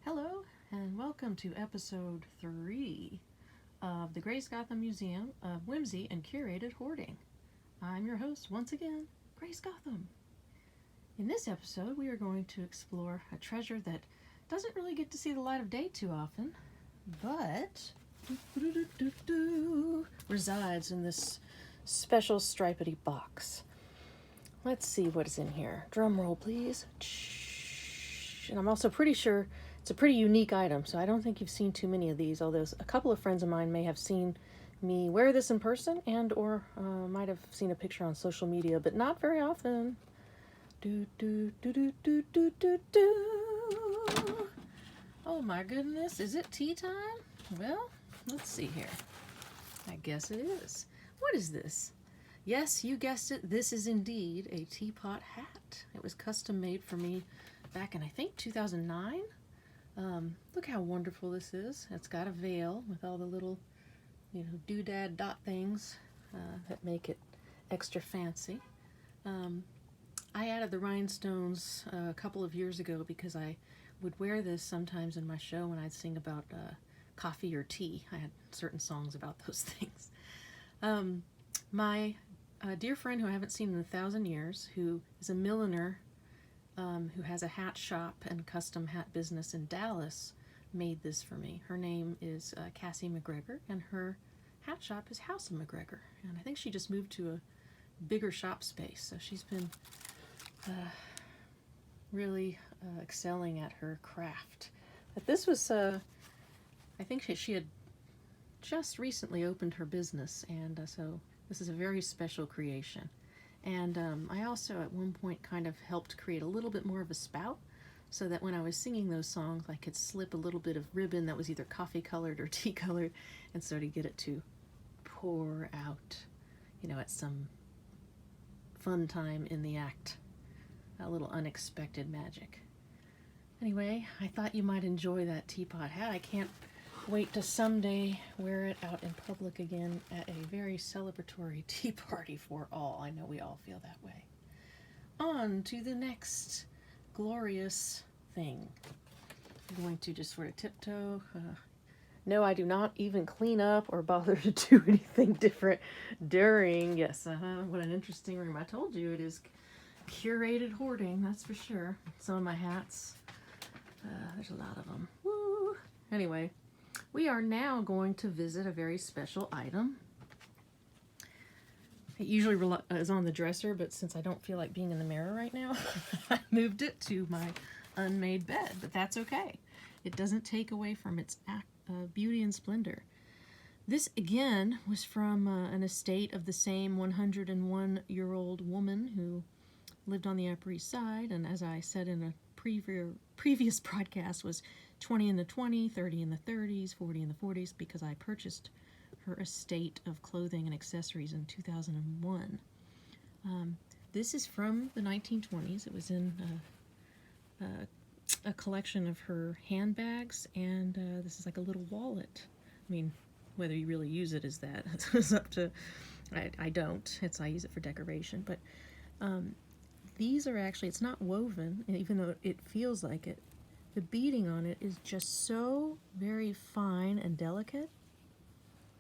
Hello, and welcome to episode 3 of the Grace Gotham Museum of Whimsy and Curated Hoarding. I'm your host, once again, Grace Gotham. In this episode, we are going to explore a treasure that doesn't really get to see the light of day too often, but resides in this special stripedy box. Let's see what is in here. Drum roll, please. And I'm also pretty sure it's a pretty unique item, so I don't think you've seen too many of these, although a couple of friends of mine may have seen me wear this in person and or might have seen a picture on social media, but not very often. Oh my goodness, is it tea time? Well, let's see here. I guess it is. What is this? Yes, you guessed it, this is indeed a teapot hat. It was custom made for me back in, I think, 2009. Look how wonderful this is. It's got a veil with all the little, doodad dot things that make it extra fancy. I added the rhinestones a couple of years ago because I would wear this sometimes in my show when I'd sing about coffee or tea. I had certain songs about those things. My dear friend who I haven't seen in 1,000 years, who is a milliner, who has a hat shop and custom hat business in Dallas, made this for me. Her name is Cassie McGregor, and her hat shop is House of McGregor. And I think she just moved to a bigger shop space, so she's been really excelling at her craft. But this was, I think she had just recently opened her business, and so this is a very special creation. And I also at one point kind of helped create a little bit more of a spout so that when I was singing those songs I could slip a little bit of ribbon that was either coffee colored or tea colored, and so to get it to pour out, at some fun time in the act. A little unexpected magic. Anyway, I thought you might enjoy that teapot hat. I can't wait to someday wear it out in public again at a very celebratory tea party for all. I know we all feel that way. On to the next glorious thing. I'm going to just sort of tiptoe. No, I do not even clean up or bother to do anything different during. Yes, what an interesting room. I told you it is curated hoarding, that's for sure. Some of my hats, there's a lot of them. Woo! Anyway, we are now going to visit a very special item. It usually is on the dresser, but since I don't feel like being in the mirror right now, I moved it to my unmade bed, but that's okay. It doesn't take away from its beauty and splendor. This, again, was from an estate of the same 101-year-old woman who lived on the Upper East Side, and as I said in a previous broadcast, was 20 in the 20s, 30 in the 30s, 40 in the 40s, because I purchased her estate of clothing and accessories in 2001. This is from the 1920s. It was in a collection of her handbags, and this is like a little wallet. I mean, whether you really use it is that. It's up to, I don't. I use it for decoration, but these are actually, it's not woven, even though it feels like it. The beading on it is just so very fine and delicate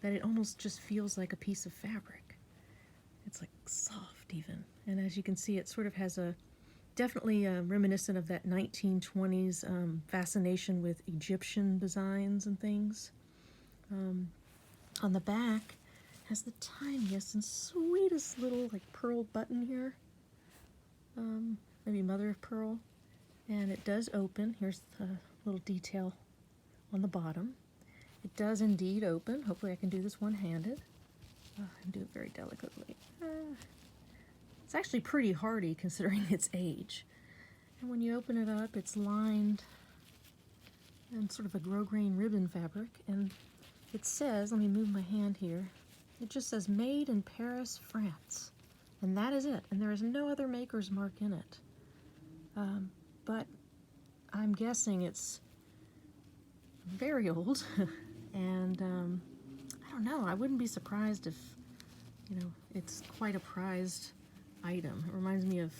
that it almost just feels like a piece of fabric. It's like soft even. And as you can see, it sort of has a, definitely reminiscent of that 1920s fascination with Egyptian designs and things. On the back has the tiniest and sweetest little like pearl button here. Maybe mother of pearl. And it does open. Here's the little detail on the bottom. It does indeed open. Hopefully I can do this one-handed. And do it very delicately. It's actually pretty hardy considering its age. And when you open it up, it's lined in sort of a grosgrain ribbon fabric. And it says, let me move my hand here, it just says made in Paris, France. And that is it. And there is no other maker's mark in it. But I'm guessing it's very old. And I don't know, I wouldn't be surprised if, it's quite a prized item. It reminds me of,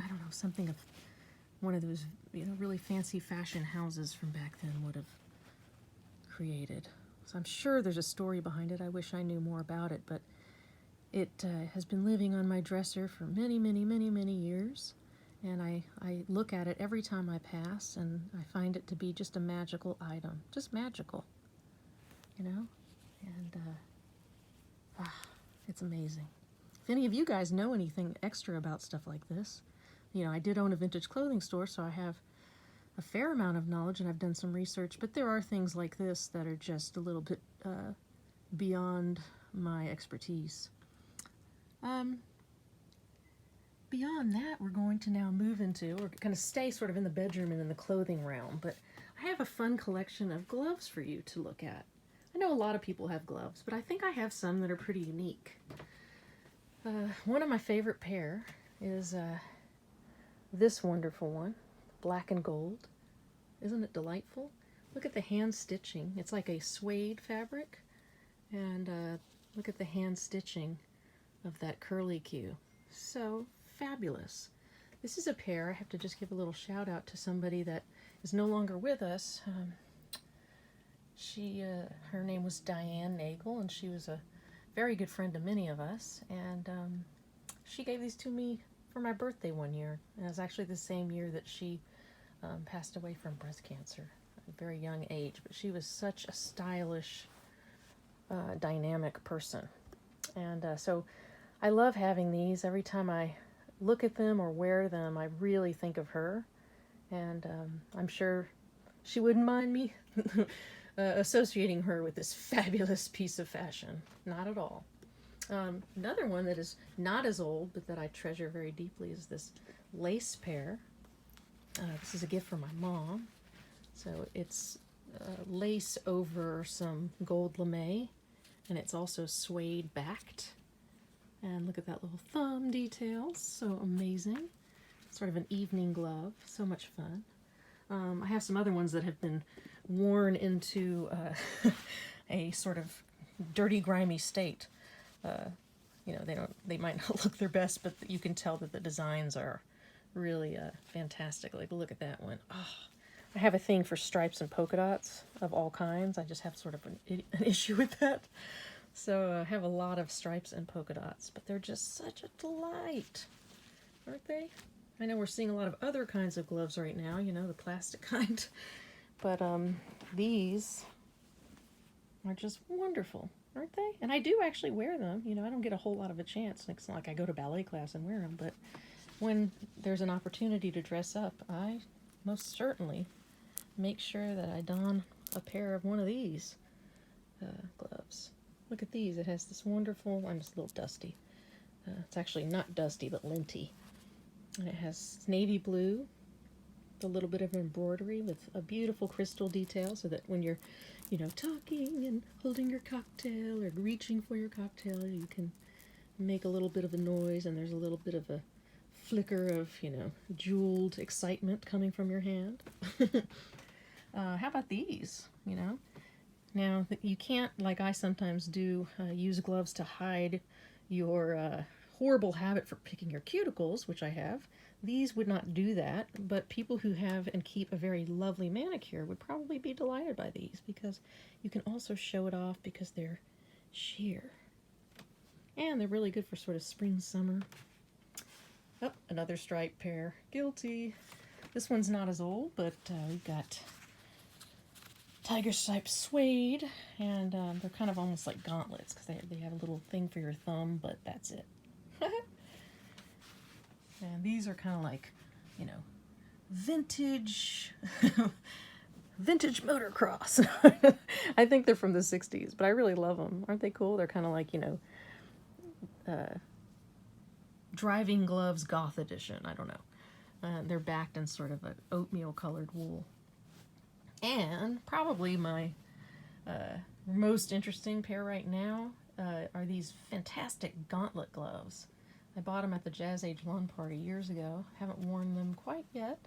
I don't know, something of one of those really fancy fashion houses from back then would have created. So I'm sure there's a story behind it. I wish I knew more about it, but it has been living on my dresser for many, many, many, many years. And I look at it every time I pass, and I find it to be just a magical item. Just magical, you know? And it's amazing. If any of you guys know anything extra about stuff like this, I did own a vintage clothing store, so I have a fair amount of knowledge, and I've done some research, but there are things like this that are just a little bit beyond my expertise. Beyond that, we're going to now move into, we're going to stay sort of in the bedroom and in the clothing realm, but I have a fun collection of gloves for you to look at. I know a lot of people have gloves, but I think I have some that are pretty unique. One of my favorite pair is this wonderful one, black and gold. Isn't it delightful? Look at the hand stitching. It's like a suede fabric, and look at the hand stitching of that curly Q. So fabulous. This is a pair. I have to just give a little shout out to somebody that is no longer with us. Her name was Diane Nagel, and she was a very good friend to many of us, and she gave these to me for my birthday one year, and it was actually the same year that she passed away from breast cancer at a very young age, but she was such a stylish, dynamic person, and so I love having these. Every time I look at them or wear them, I really think of her, and I'm sure she wouldn't mind me associating her with this fabulous piece of fashion. Not at all. Another one that is not as old, but that I treasure very deeply, is this lace pair. This is a gift from my mom. So it's lace over some gold lame, and it's also suede backed. And look at that little thumb detail, so amazing. Sort of an evening glove, so much fun. I have some other ones that have been worn into a sort of dirty, grimy state. They might not look their best, but you can tell that the designs are really fantastic. Like, look at that one. Oh, I have a thing for stripes and polka dots of all kinds. I just have sort of an issue with that. So I have a lot of stripes and polka dots, but they're just such a delight, aren't they? I know we're seeing a lot of other kinds of gloves right now, the plastic kind, but these are just wonderful, aren't they? And I do actually wear them. I don't get a whole lot of a chance. It's not like I go to ballet class and wear them, but when there's an opportunity to dress up, I most certainly make sure that I don a pair of one of these gloves. Look at these. It has this wonderful, I'm just a little dusty. It's actually not dusty, but linty. And it has navy blue, a little bit of embroidery with a beautiful crystal detail, so that when you're, talking and holding your cocktail or reaching for your cocktail, you can make a little bit of a noise, and there's a little bit of a flicker of, jeweled excitement coming from your hand. How about these, Now, you can't, like I sometimes do, use gloves to hide your horrible habit for picking your cuticles, which I have. These would not do that, but people who have and keep a very lovely manicure would probably be delighted by these, because you can also show it off because they're sheer. And they're really good for sort of spring, summer. Oh, another striped pair. Guilty. This one's not as old, but we've got tiger stripe suede, and they're kind of almost like gauntlets, because they have a little thing for your thumb, but that's it. And these are kind of like, vintage, vintage motocross. I think they're from the 60s, but I really love them. Aren't they cool? They're kind of like, driving gloves goth edition. I don't know. They're backed in sort of an oatmeal colored wool. And probably my most interesting pair right now are these fantastic gauntlet gloves. I bought them at the Jazz Age lawn party years ago. Haven't worn them quite yet.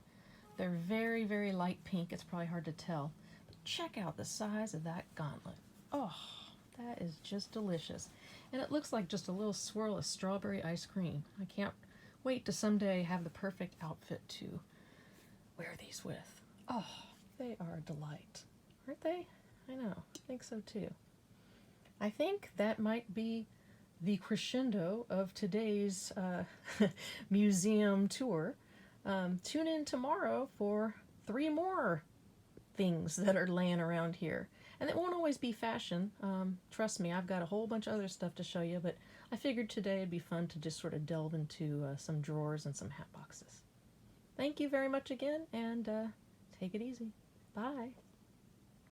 They're very, very light pink. It's probably hard to tell. But check out the size of that gauntlet. Oh, that is just delicious. And it looks like just a little swirl of strawberry ice cream. I can't wait to someday have the perfect outfit to wear these with. Oh, they are a delight. Aren't they? I know. I think so too. I think that might be the crescendo of today's museum tour. Tune in tomorrow for 3 more things that are laying around here. And it won't always be fashion. Trust me, I've got a whole bunch of other stuff to show you, but I figured today it'd be fun to just sort of delve into some drawers and some hat boxes. Thank you very much again, and take it easy. Bye.